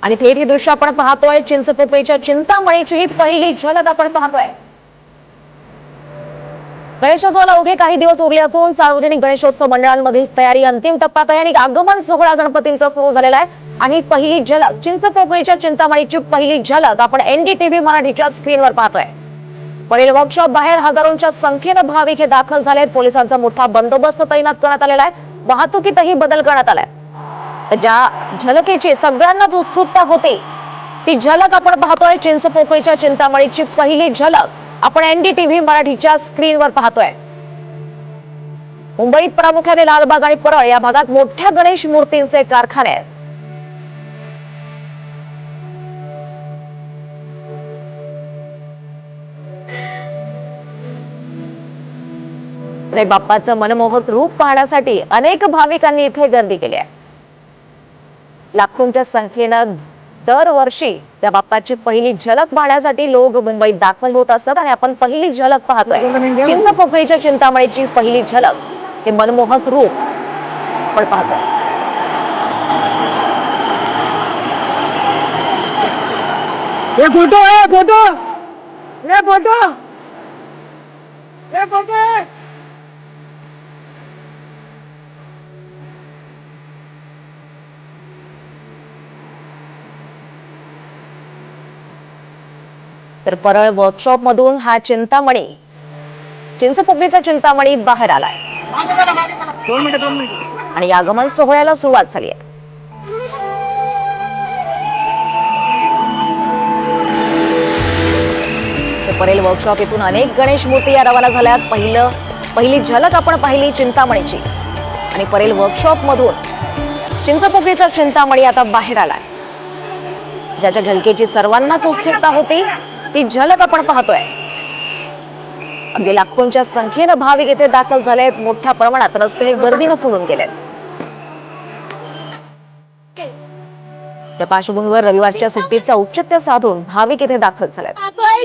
आणि थेट ही दृश्य आपण पाहतोय चिंचपोकळीच्या चिंतामणीची ही पहिली झलक आपण पाहतोय। गणेशोत्सवाला अवघे काही दिवस उरले असून सार्वजनिक गणेशोत्सव मंडळांमधील तयारी अंतिम टप्प्यात आहे आणि आगमन सोहळा गणपतींचा सुरू झालेला आहे। आणि पहिली झलक चिंचपोकळीच्या चिंतामणीची पहिली झलक आपण NDTV मराठीच्या स्क्रीनवर पाहतोय। परेल वर्कशॉप बाहेर हजारोंच्या संख्येनं भाविक हे दाखल झालेत। पोलिसांचा मोठा बंदोबस्त तैनात करण्यात आलेला आहे। वाहतुकीतही बदल करण्यात आलाय। ज्या झलकेची सगळ्यांनाच उत्सुकता होती ती झलक आपण पाहतोय। चिंचपोकळीच्या चिंतामणीची पहिली झलक आपण NDTV मराठीच्या स्क्रीनवर पाहतोय। मुंबईत प्रामुख्याने लालबाग आणि परळ या भागात मोठ्या गणेश मूर्तींचे कारखाने आहेत। बाप्पाचं मनमोहक रूप पाहण्यासाठी अनेक भाविकांनी इथे गर्दी केली आहे। लाखोंच्या संख्येनं दरवर्षी त्या बाप्पाची पहिली झलक पाहण्यासाठी लोक मुंबईत दाखल होत असतात आणि आपण पहिली झलक पाहतोय। चिंचपोकळीच्या चिंतामणीची पहिली झलक हे मनमोहक रूप आपण पाहतोय। फोटो तर परळ वर्कशॉप मधून हा चिंचपोकळीचा चिंतामणी बाहेर आलाय आणि आगमन सोहळ्याला सुरुवात झाली आहे। परेल वर्कशॉप इथून अनेक गणेश मूर्ती या रवाना झाल्यात। पहिली झलक आपण पाहिली चिंतामणीची आणि परेल वर्कशॉप मधून चिंचपोकळीचा चिंतामणी आता बाहेर आलाय। ज्याच्या झलकेची सर्वांनाच उत्सुकता होती ती झलक आपण पाहतोय। अगदी लाखोंच्या संख्येनं भाविक इथे दाखल झालेत। मोठ्या प्रमाणात रस्ते गर्दीनं फुलून गेलेत। त्या पार्श्वभूमीवर रविवारच्या सुट्टीचा औचित्य साधून भाविक इथे दाखल झालेत।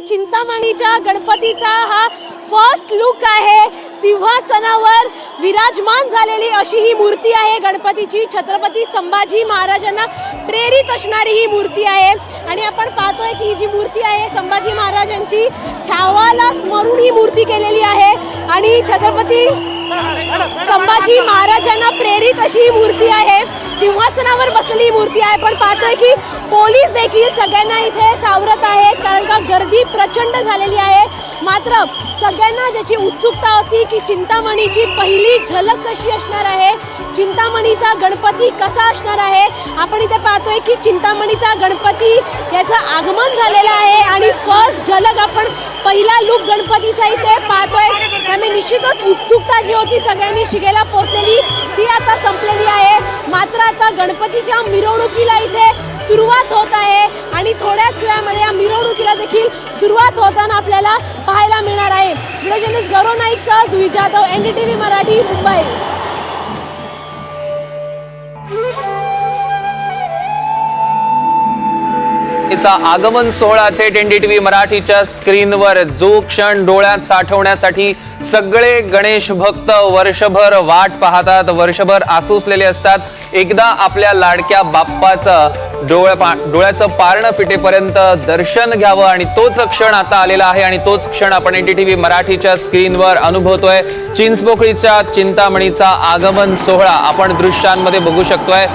चिंतामणीच्या गणपतीचा हा फर्स्ट लुक आहे। सिंहासनावर विराजमान झालेली अशी ही मूर्ती आहे गणपतीची। छत्रपती संभाजी महाराजांना प्रेरित असणारी ही मूर्ती आहे आणि आपण पाहतोय की ही जी मूर्ती आहे संभाजी महाराजांची छावाला स्मरून ही मूर्ती केलेली आहे आणि छत्रपती संभाजी महाराजांना प्रेरित अशी ही मूर्ती आहे। सिंहासनावर बसलेली मूर्ती आहे। पण पाहतोय की पोलीस देखील सगळ्यांना इथे सावरत आहेत कारण का गर्दी प्रचंड झालेली आहे। मात्र सगळ्यांना ज्याची उत्सुकता होती की चिंतामणीची पहिली झलक कशी असणार आहे, चिंतामणीचा गणपती कसा असणार आहे। आपण इथे पाहतोय की चिंतामणीचा गणपती याचं आगमन झालेलं आहे आणि फर्स्ट झलक आपण पहिला लुक गणपतीचा इथे पाहतोय। त्यामुळे निश्चितच उत्सुकता जी होती सगळ्यांनी शिगेला पोहोचलेली ती आता संपलेली आहे। मात्र आता गणपतीच्या मिरवणुकीला इथे सुरुवात होत आहे आणि थोड्याच वेळामध्ये या मिरवणुकीला देखील सुरुवात होताना आपल्याला पाहायला मिळणार आहे। व्हिडिओ जर्नलिस्ट गौरव नाईकसह सुवी जाधव, NDTV मराठी, मुंबई। आगमन सोहळा थेट NDTV मराठीच्या स्क्रीनवर जो क्षण डोळ्यात साठवण्यासाठी सगळे गणेश भक्त वर्षभर वाट पाहतात, वर्षभर आसुसलेले असतात। एकदा आपल्या लाडक्या बाप्पाचं डोळ्याचं पारणं फिटेपर्यंत दर्शन घ्यावं आणि तोच क्षण आता आलेला आहे आणि तोच क्षण आपण NDTV मराठीच्या स्क्रीनवर अनुभवतोय। चिंचपोकळीच्या चिंतामणीचा आगमन सोहळा आपण दृश्यांमध्ये बघू शकतोय।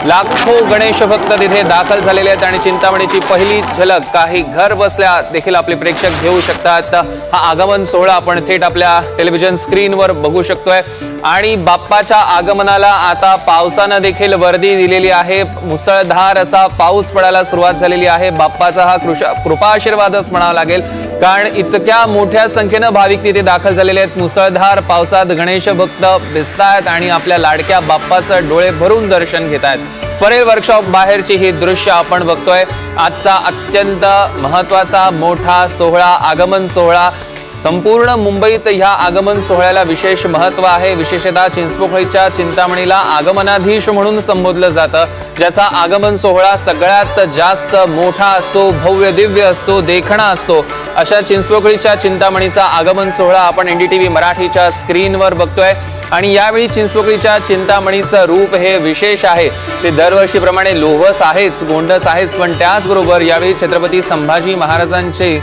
लाखो गणेश भक्त तिथे दाखल झालेले आहेत आणि चिंतामणीची पहिली झलक काही घर बसल्या देखील आपले प्रेक्षक घेऊ शकतात। हा आगमन सोहळा आपण थेट आपल्या टेलिव्हिजन स्क्रीनवर बघू शकतोय आणि बाप्पाच्या आगमनाला आता पावसानं देखील वर्दी दिलेली आहे। मुसळधार असा पाऊस पडायला सुरुवात झालेली आहे। बाप्पाचा हा कृपा आशीर्वादच म्हणावा लागेल कारण इतक्या मोठ्या संख्येनं भाविक तिथे दाखल झालेले आहेत। मुसळधार पावसात गणेश भक्त भिजतायत आणि आपल्या लाडक्या बाप्पाचं डोळे भरून दर्शन घेत आहेत। परेल वर्कशॉप बाहेरची ही दृश्य आपण बघतोय। आजचा अत्यंत महत्वाचा मोठा सोहळा, आगमन सोहळा। संपूर्ण मुंबईत ह्या आगमन सोहळ्याला विशेष महत्व आहे। विशेषतः चिंचपोकळीच्या चिंतामणीला आगमनाधीश म्हणून संबोधलं जातं, ज्याचा आगमन सोहळा सगळ्यात जास्त मोठा असतो, भव्य दिव्य असतो, देखणा असतो। अशा चिंचपोकळीच्या चिंतामणीचा आगमन सोहळा आपण NDTV मराठीच्या स्क्रीनवर बघतोय। आणि यावेळी चिंचपोकळीच्या चिंतामणीचं रूप हे विशेष आहे. ते दरवर्षीप्रमाणे लोहस आहेच, गोंडस आहेच, पण त्याचबरोबर यावेळी छत्रपती संभाजी महाराजांचे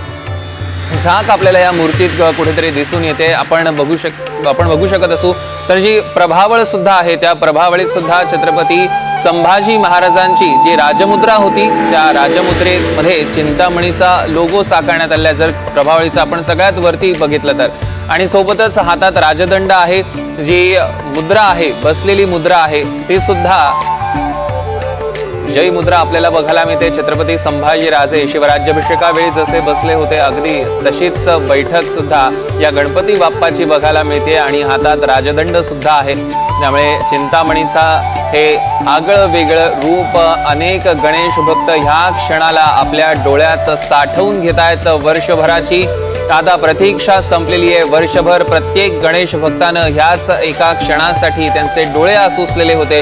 झाक आपल्याला या मूर्तीत कुठेतरी दिसून येते. आपण बघू शकत असू तर जी प्रभावळ सुद्धा आहे त्या प्रभावळीत सुद्धा छत्रपती संभाजी महाराजांची जी राजमुद्रा होती त्या राजमुद्रेमध्ये चिंतामणीचा लोगो साकारण्यात आला. जर प्रभावळीचा आपण सगळ्यात वरती बघितलं तर, आणि सोबतच हातात राजदंड आहे, जी मुद्रा आहे, बसलेली मुद्रा आहे, ती सुद्धा जय मुद्रा आपल्याला बघायला मिळते. छत्रपती संभाजी राजे शिवराज्याभिषेकावेळी जसे बसले होते अगदी तशीच बैठक सुद्धा या गणपती बाप्पाची बघायला मिळते आणि हातात राजदंड सुद्धा आहे. त्यामुळे चिंतामणीचा हे आगळं वेगळं रूप अनेक गणेश भक्त ह्या क्षणाला आपल्या डोळ्यात साठवून घेतायत. वर्षभराची आता प्रतीक्षा संपलेली आहे. वर्षभर प्रत्येक गणेश भक्तानं ह्याच एका क्षणासाठी त्यांचे डोळे आसुसलेले होते.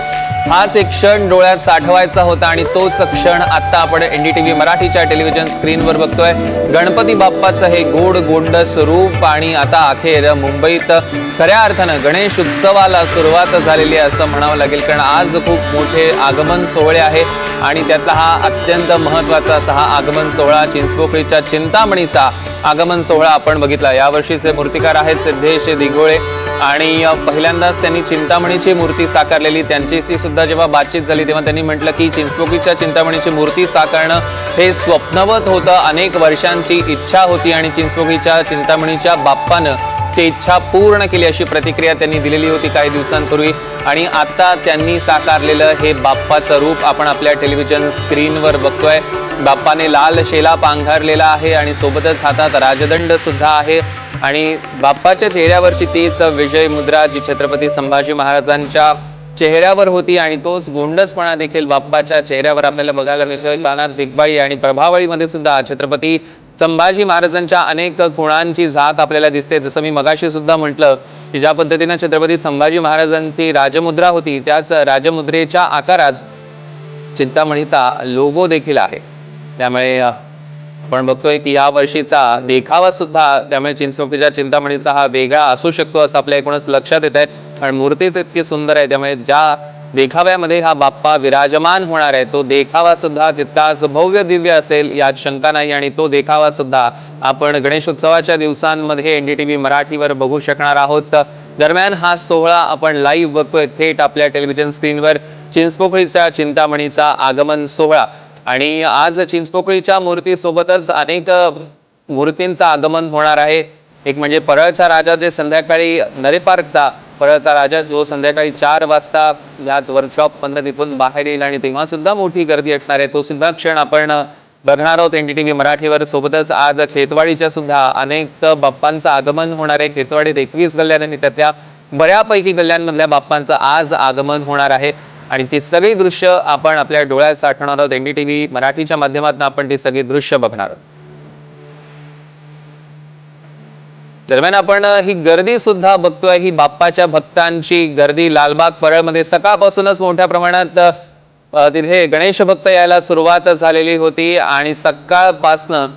हाच एक क्षण डोळ्यात साठवायचा होता आणि तोच क्षण आता आपण NDTV मराठीच्या टेलिव्हिजन स्क्रीनवर बघतोय. गणपती बाप्पाचं हे गोड गोंडस रूप आणि आता अखेर मुंबईत खऱ्या अर्थानं गणेश उत्सवाला सुरुवात झालेली आहे असं म्हणावं लागेल. कारण आज खूप मोठे आगमन सोहळे आहे आणि त्यातला हा अत्यंत महत्वाचा असा हा आगमन सोहळा चिंचपोकळीच्या चिंतामणीचा आगमन सोहळा आपण बघितला. यावर्षीचे मूर्तिकार आहेत सिद्धेश दिघोळे आणि पहिल्यांदाच त्यांनी चिंतामणीची मूर्ती साकारलेली. त्यांच्याशी सुद्धा जेव्हा बातचीत झाली तेव्हा त्यांनी म्हटलं की चिंचपोकळीच्या चिंतामणीची मूर्ती साकारणं हे स्वप्नवत होतं, अनेक वर्षांची इच्छा होती आणि चिंचपोकळीच्या चिंतामणीच्या बाप्पानं ती इच्छा पूर्ण केली अशी प्रतिक्रिया त्यांनी दिलेली होती काही दिवसांपूर्वी. आणि आता त्यांनी साकारलेलं हे बाप्पाचं रूप आपण आपल्या टेलिव्हिजन स्क्रीनवर बघतोय. बाप्पाने लाल शेला पांघरलेला आहे आणि सोबतच हातात राजदंड सुद्धा आहे आणि बाप्पाच्या चेहऱ्यावरची तीच विजय मुद्रा जी छत्रपती संभाजी महाराजांच्या चेहऱ्यावर होती आणि तोच गोंडसपणा देखील बाप्पाच्या चेहऱ्यावर आपल्याला बघायला मिळतोय. कानात दिग्बाई आणि प्रभावळीमध्ये सुद्धा छत्रपती संभाजी महाराजांच्या अनेक गुणांची झाक आपल्याला दिसते. जसं मी मगाशी सुद्धा म्हटलं की ज्या पद्धतीनं छत्रपती संभाजी महाराजांची राजमुद्रा होती त्याच राजमुद्रेच्या आकारात चिंतामणीचा लोगो देखील आहे. त्यामुळे आपण बघतोय की या वर्षीचा देखावा सुद्धा त्यामुळे चिंचपोकळीच्या चिंतामणीचा हा वेगळा असू शकतो असं आपल्या एकूणच लक्षात येत आहे. कारण मूर्तीच इतकी सुंदर आहे त्यामुळे ज्या देखाव्यामध्ये हा बाप्पा विराजमान होणार आहे तो देखावा सुद्धा तितकाच भव्य दिव्य असेल यात शंका नाही. आणि तो देखावा सुद्धा आपण गणेशोत्सवाच्या दिवसांमध्ये NDTV मराठीवर बघू शकणार आहोत. दरम्यान हा सोहळा आपण लाईव्ह बघतोय थेट आपल्या टेलिव्हिजन स्क्रीनवर. चिंचपोकळीच्या चिंतामणीचा आगमन सोहळा आणि आज चिंचपोकळीच्या मूर्तीसोबतच अनेक मूर्तींचं आगमन होणार आहे. एक म्हणजे परळचा राजा जे संध्याकाळी नरे पार्कचा परळचा राजा जो संध्याकाळी 4 वाजता याच वर्कशॉप बंद तिथून बाहेर येईल आणि तेव्हा सुद्धा मोठी गर्दी असणार आहे. तो सुद्धा क्षण आपण बघणार आहोत NDTV मराठीवर. सोबतच आज खेतवाडीच्या सुद्धा अनेक बाप्पांचं आगमन होणार आहे. खेतवाडीत 21 गल्ल्यांनी त्यातल्या बऱ्यापैकी गल्ल्यांमधल्या बाप्पांचं आज आगमन होणार आहे आणि ती सगळी दृश्य आपण आपल्या डोळ्यात साठवणार आहोत. NDTV मराठीच्या माध्यमातून आपण ती सगळी दृश्य बघणार आहोत. दरम्यान आपण ही गर्दी सुद्धा बघतोय, ही बाप्पाच्या भक्तांची गर्दी लालबाग परळमध्ये सकाळपासूनच मोठ्या प्रमाणात तिथे गणेश भक्त यायला सुरुवात झालेली होती आणि सकाळपासनं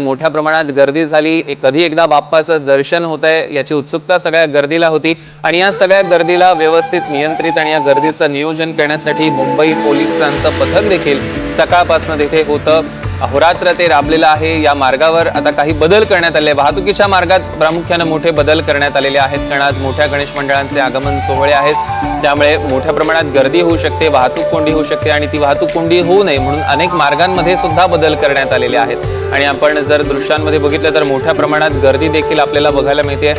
मोठ्या प्रमाणात गर्दी झाली. कधी एकदा बाप्पाचं दर्शन होत आहे याची उत्सुकता सगळ्या गर्दीला होती आणि या सगळ्या गर्दीला व्यवस्थित नियंत्रित आणि या गर्दीचं नियोजन करण्यासाठी मुंबई पोलिसांचं पथक देखील सकाळपासून तिथे होतं. अहोरात्र ते राबलेलं आहे. या मार्गावर आता काही बदल करण्यात आले. वाहतुकीच्या मार्गात प्रामुख्याने मोठे बदल करण्यात आलेले आहेत कारण आज मोठ्या गणेश मंडळांचे आगमन सोहळे आहेत. त्यामुळे मोठ्या प्रमाणात गर्दी होऊ शकते, वाहतूक कोंडी होऊ शकते आणि ती वाहतूक कोंडी होऊ नये म्हणून अनेक मार्गांमध्ये सुद्धा बदल करण्यात आलेले आहेत. आणि आपण जर दृश्यांमध्ये बघितलं तर मोठ्या प्रमाणात गर्दी देखील आपल्याला बघायला मिळते.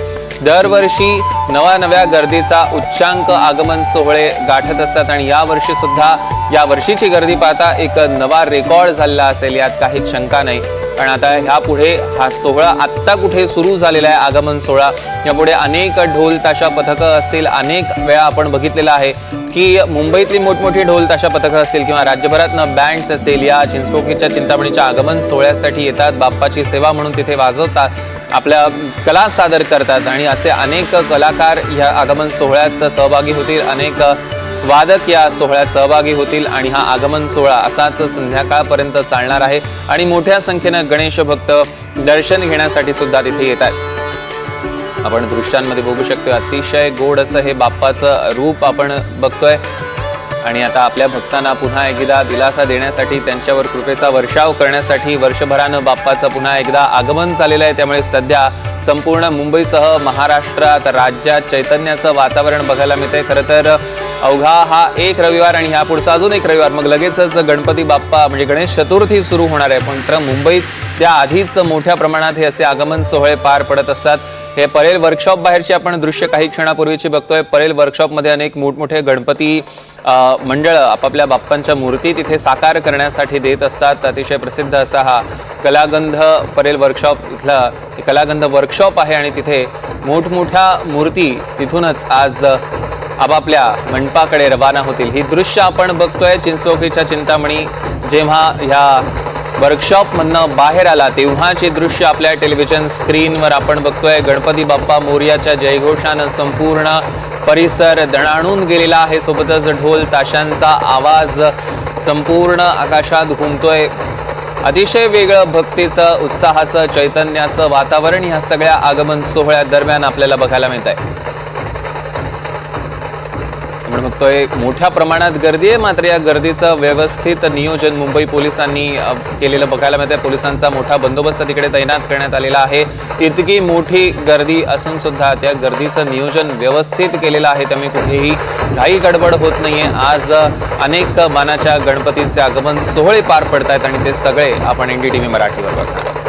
दरवर्षी नव्या गर्दीचा उच्चांक आगमन सोहळे गाठत असतात आणि यावर्षी सुद्धा या वर्षीची गर्दी पाहता एक नवा रेकॉर्ड झालेला असेल यात काही शंका नाही. पण आता ह्यापुढे हा सोहळा आत्ता कुठे सुरू झालेला आहे आगमन सोहळा, यापुढे अनेक ढोल ताशा पथकं असतील. अनेक वेळा आपण बघितलेलं आहे की मुंबईतली मोठमोठी ढोल ताशा पथकं असतील किंवा राज्यभरातनं बँड्स असतील या चिंचपोकळीच्या चिंतामणीच्या आगमन सोहळ्यासाठी येतात, बाप्पाची सेवा म्हणून तिथे वाजवतात, आपल्या कला सादर करतात आणि असे अनेक कलाकार या आगमन सोहळ्यात सहभागी होतील, अनेक वादक या सोहळ्यात सहभागी होतील आणि हा आगमन सोहळा असाच संध्याकाळपर्यंत चालणार आहे आणि मोठ्या संख्येनं गणेश भक्त दर्शन घेण्यासाठी सुद्धा तिथे येत आहेत. आपण दृश्यांमध्ये बघू शकतो अतिशय गोड असं हे बाप्पाचं रूप आपण बघतोय आणि आता आपल्या भक्तांना पुन्हा एकदा दिलासा देण्यासाठी त्यांच्यावर कृपेचा वर्षाव करण्यासाठी वर्षभरानं बाप्पाचं पुन्हा एकदा आगमन झालेलं आहे। त्यामुळे सध्या संपूर्ण मुंबईसह महाराष्ट्रात राज्यात चैतन्याचं वातावरण बघायला मिळतंय। खरं तर अवघा हा एक रविवार आणि ह्या पुढचा अजून एक रविवार मग लगेचच गणपती बाप्पा म्हणजे गणेश चतुर्थी सुरू होणार आहे। पण मुंबईत त्या आधीच मोठ्या प्रमाणात हे असे आगमन सोहळे पार पडत असतात। हे परेल वर्कशॉप बाहेरचे आपण दृश्य काही क्षणापूर्वीची बघतोय। परेल वर्कशॉपमध्ये अनेक मोठमोठे गणपती मंडळ आपापल्या बाप्पांच्या मूर्ती तिथे साकार करण्यासाठी देत असतात। अतिशय प्रसिद्ध असा हा कलागंध परेल वर्कशॉप इथला कलागंध वर्कशॉप आहे आणि तिथे मोठमोठ्या मूर्ती तिथूनच आज आपापल्या मंडपाकडे रवाना होतील। ही दृश्य आपण बघतोय चिंचपोकळीच्या चिंतामणी जेव्हा ह्या वर्कशॉपमधनं बाहेर आला तेव्हाचे दृश्य आपल्या टेलिव्हिजन स्क्रीनवर आपण बघतोय। गणपती बाप्पा मोरयाच्या जयघोषानं संपूर्ण परिसर दणाणून गेलेला आहे। सोबतच ढोल ताशांचा आवाज संपूर्ण आकाशात घुमतोय। अतिशय वेगळं भक्तीचं उत्साहाचं चैतन्याचं वातावरण ह्या सगळ्या आगमन सोहळ्या दरम्यान आपल्याला बघायला मिळत आहे। आपण बघतोय मोठ्या प्रमाणात गर्दी आहे मात्र या गर्दीचं व्यवस्थित नियोजन मुंबई पोलिसांनी केलेलं बघायला मिळतंय। पोलिसांचा मोठा बंदोबस्त तिकडे तैनात करण्यात आलेला आहे। इतकी मोठी गर्दी असून सुद्धा त्या गर्दीचं नियोजन व्यवस्थित केलेलं आहे त्यामुळे कुठेही काही गडबड होत नाहीये। आज अनेक मानाच्या गणपतीचे आगमन सोहळे पार पडतायत आणि ते सगळे आपण NDTV मराठीवर बघणार।